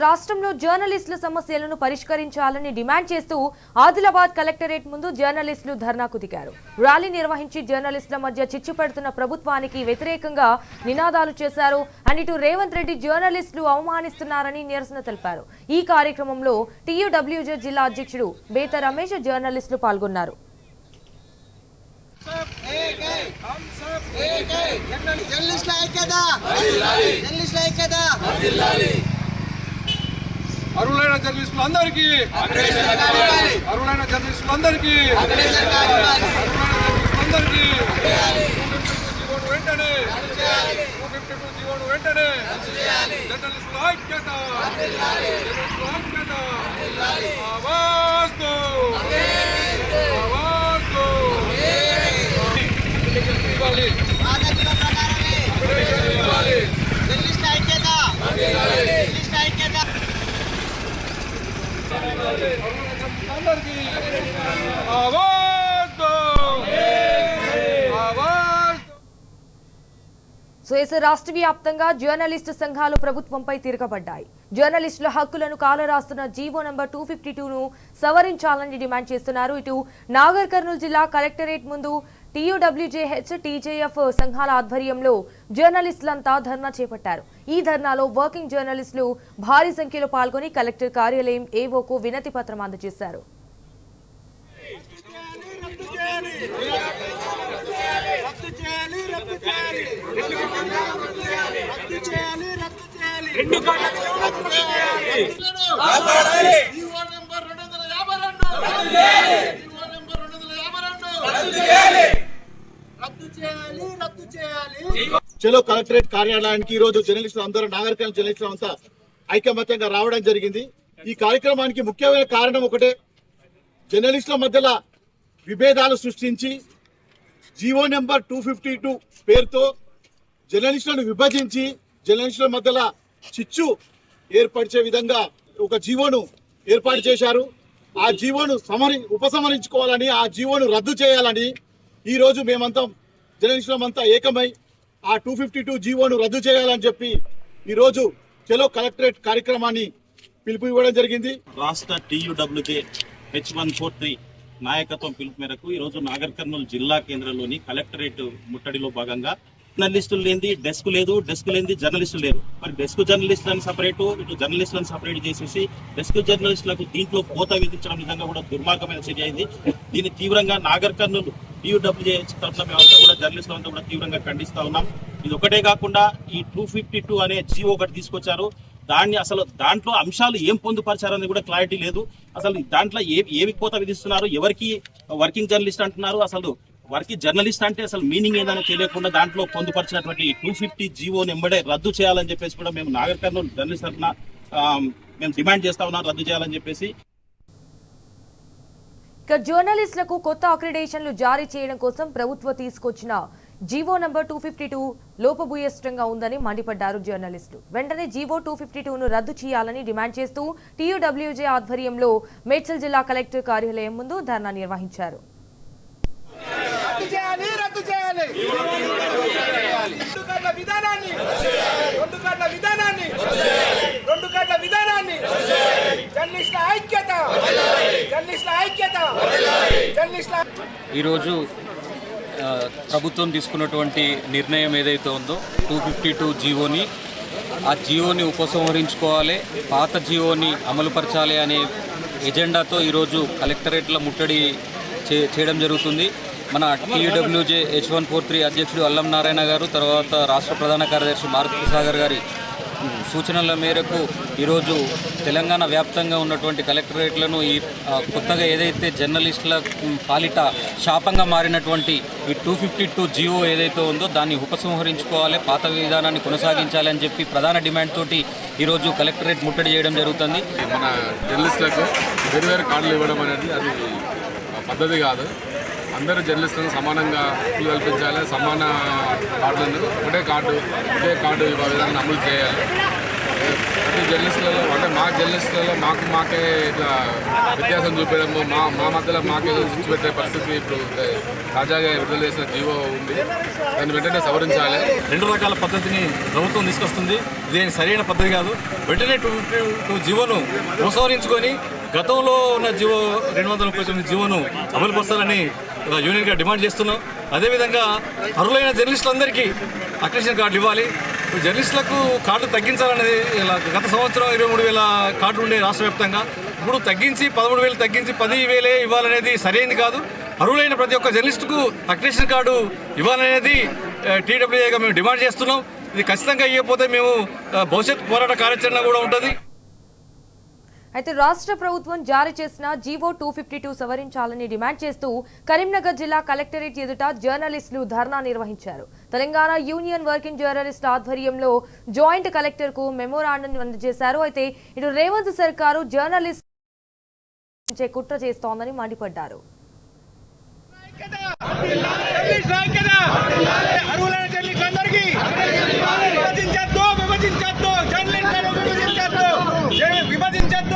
రాష్ట్రంలో జర్నలిస్టుల సమస్యలను పరిష్కరించాలని డిమాండ్ చేస్తూ ఆదిలాబాద్ కలెక్టరేట్ ముందు జర్నలిస్టులు ధర్నాకు దిగారు. ర్యాలీ నిర్వహించి జర్నలిస్టుల మధ్య చిచ్చు పెడుతున్న ప్రభుత్వానికి వ్యతిరేకంగా నినాదాలు చేశారు. అండ్ ఇటు రేవంత్ రెడ్డి జర్నలిస్టులు అవమానిస్తున్నారని నిరసన తెలిపారు. ఈ కార్యక్రమంలో టీయూడబ్ల్యూజే జిల్లా అధ్యక్షుడు బేత రమేష్ జర్నలిస్టులు పాల్గొన్నారు. అరులైన జర్నలిస్టులందరికీ అరులైన జర్నలిస్టులందరికీ వెంటనే 252 జీవోను వెంటనే జర్నలిస్టుల ఐక్యత ఆవాజ్ దో ఇవ్వాలి జర్నలిస్టుల ఐక్యత అందరికీ ఆవాజ్ దో రాష్ట్ర వ్యాప్తంగా జర్నలిస్టు సంఘాలు ప్రభుత్వంపై తిరగబడ్డాయి. జర్నలిస్టుల హక్కులను కాలరాస్తున్న జీవో నంబర్ 252ను సవరించాలని డిమాండ్ చేస్తున్నారు. ఇటు నాగర్ కర్నూలు జిల్లా కలెక్టరేట్ ముందు టీయూడబ్ల్యూజేహెచ్, టీజేఎఫ్ సంఘాల ఆధ్వర్యంలో జర్నలిస్టులంతా ధర్నా చేపట్టారు. ఈ ధర్నాలో వర్కింగ్ జర్నలిస్టులు భారీ సంఖ్యలో పాల్గొని కలెక్టర్ కార్యాలయం ఏవోకు వినతి పత్రం అందజేశారు. చలో కలెక్టరేట్ కార్యాలయానికి ఈ రోజు జర్నలిస్టులు అందరూ నాగర్ కర్నూలు జర్నలిస్టులు అంతా ఐకమత్యంగా రావడం జరిగింది. ఈ కార్యక్రమానికి ముఖ్యమైన కారణం ఒకటే, జర్నలిస్టుల మధ్యలో విభేదాలు సృష్టించి జీవో నెంబర్ 252 పేరుతో జర్నలిస్టులను విభజించి జర్నలిస్టుల మధ్యలో చిచ్చు ఏర్పరిచే విధంగా ఒక జీవోను ఏర్పాటు చేశారు. ఆ జీవోను ఉపసంహరించుకోవాలని, ఆ జీవోను రద్దు చేయాలని ఈరోజు మేమంతా జర్నలిస్టులమంతా ఏకమై ఆ 252 జీవోను రద్దు చేయాలని చెప్పి ఈరోజు చలో కలెక్టరేట్ కార్యక్రమాన్ని పిలుపు ఇవ్వడం జరిగింది. రాష్ట్ర టీయూడబ్ల్యూజే H143 నాయకత్వం పిలుపు మేరకు ఈరోజు నాగర్ కర్నూలు జిల్లా కేంద్రంలోని కలెక్టరేట్ ముట్టడిలో భాగంగా జర్నలిస్టులు లేని డెస్క్ లేదు, డెస్క్ లేని జర్నలిస్టులు లేరు. మరి డెస్క్ జర్నలిస్టులను సపరేట్, ఇటు జర్నలిస్టులను సపరేట్ చేసేసి డెస్క్ జర్నలిస్టులకు దీంట్లో కోత విధించడం నిజంగా కూడా దుర్మార్గమైన చర్య అయింది. దీన్ని తీవ్రంగా నాగర్ కర్నూలు టీయూడబ్ల్యూజేహెచ్ తరఫున మేమంతా కూడా జర్నలిస్టులంతా కూడా తీవ్రంగా ఖండిస్తా ఉన్నాం. ఇది ఒకటే కాకుండా ఈ 252 అనే జీవో ఒకటి తీసుకొచ్చారు. దాంట్లో అంశాలు ఏం పొందుపరిచారని కూడా క్లారిటీ లేదు. అసలు దాంట్లో ఏవి కోత విధిస్తున్నారు, ఎవరికి వర్కింగ్ జర్నలిస్ట్ అంటున్నారు, అసలు వర్కింగ్ జర్నలిస్ట్ అంటే అసలు మీనింగ్ ఏదని తెలియకుండా దాంట్లో పొందుపరిచినటువంటి 250 జీవోని ఎంబడే రద్దు చేయాలని చెప్పేసి కూడా మేము నాగర్ కర్నూలు జర్నలిస్ట్ తరఫున మేము డిమాండ్ చేస్తా ఉన్నాం, రద్దు చేయాలని చెప్పేసి. ఇక జర్నలిస్టులకు కొత్త అక్రిడేషన్లు జారీ చేయడం కోసం ప్రభుత్వం తీసుకొచ్చిన జీవో నంబర్ 252 లోపభూయిష్టంగా ఉందని మండిపడ్డారు జర్నలిస్టులు. వెంటనే జీవో 252ను రద్దు చేయాలని డిమాండ్ చేస్తూ టీయూడబ్ల్యూజే ఆధ్వర్యంలో మేడ్చల్ జిల్లా కలెక్టర్ కార్యాలయం ముందు ధర్నా నిర్వహించారు. ఈరోజు ప్రభుత్వం తీసుకున్నటువంటి నిర్ణయం ఏదైతే ఉందో 252 జీవోని, ఆ జీవోని ఉపసంహరించుకోవాలి, పాత జీవోని అమలుపరచాలి అనే ఎజెండాతో ఈరోజు కలెక్టరేట్ల ముట్టడి చేయడం జరుగుతుంది. మన టీయూడబ్ల్యూజే H143 అధ్యక్షుడు అల్లం నారాయణ గారు, తర్వాత రాష్ట్ర ప్రధాన కార్యదర్శి మారుతి సాగర్ గారి సూచనల మేరకు ఈరోజు తెలంగాణ వ్యాప్తంగా ఉన్నటువంటి కలెక్టరేట్లను ఈ కొత్తగా ఏదైతే జర్నలిస్టుల పాలిట శాపంగా మారినటువంటి ఈ 252 జీవో ఏదైతే ఉందో దాన్ని ఉపసంహరించుకోవాలి, పాత విధానాన్ని కొనసాగించాలి అని చెప్పి ప్రధాన డిమాండ్ తోటి ఈరోజు కలెక్టరేట్ ముట్టడి చేయడం జరుగుతుంది. మన జర్నలిస్టులకు వేరు కార్డులు ఇవ్వడం అనేది అది పద్ధతి కాదు. అందరూ జర్నలిస్టులను సమానంగా హక్కులు కల్పించాలి, సమాన కార్డులను ఒకే కార్డు విధానాన్ని అమలు చేయాలి. ప్రతి జర్నలిస్టులలో అంటే మా మా జర్నలిస్టులలో మాకే ఇట్లా వ్యత్యాసం చూపించడము మా మధ్యలో మాకే చిచ్చు పెట్టే పరిస్థితి ఇప్పుడు తాజాగా విడుదల చేసిన జీవో ఉంది. దాన్ని వెంటనే సవరించాలి. 2 రకాల పద్ధతిని ప్రభుత్వం తీసుకొస్తుంది. ఇదేం సరైన పద్ధతి కాదు. వెంటనే 252 జీవోను ఉపసంహరించుకొని గతంలో ఉన్న జీవో 239 జీవోను అమలుపరచాలని యూనియన్గా డిమాండ్ చేస్తున్నాం. అదేవిధంగా అర్హులైన జర్నలిస్టులందరికీ అక్రిడిటేషన్ కార్డులు ఇవ్వాలి. జర్నలిస్టులకు కార్డులు తగ్గించాలనేది గత సంవత్సరం 23,000 కార్డులు ఉండే రాష్ట్ర వ్యాప్తంగా. ఇప్పుడు తగ్గించి 13,000 తగ్గించి 10,000 ఇవ్వాలనేది సరైనది కాదు. అర్హులైన ప్రతి ఒక్క జర్నలిస్టుకు అక్రిడిటేషన్ కార్డు ఇవ్వాలనేది టీడబ్ల్యూఏగా మేము డిమాండ్ చేస్తున్నాం. ఇది ఖచ్చితంగా ఇవ్వకపోతే మేము భవిష్యత్ పోరాట కార్యాచరణ కూడా ఉంటుంది. అయితే రాష్ట్ర ప్రభుత్వం జారీ చేసిన జీవో 252 సవరించాలని డిమాండ్ చేస్తూ కరీంనగర్ జిల్లా కలెక్టరేట్ ఎదుట జర్నలిస్టులు ధర్నా నిర్వహించారు. తెలంగాణ యూనియన్ వర్కింగ్ జర్నలిస్ట్ ఆధ్వర్యంలో జాయింట్ కలెక్టర్ కు మెమోరాండం అందజేశారు. అయితే ఇటు రేవంత్ సర్కారు జర్నలిస్ట్ కుట్ర చేస్తోందని మండిపడ్డారు. విభజించద్దు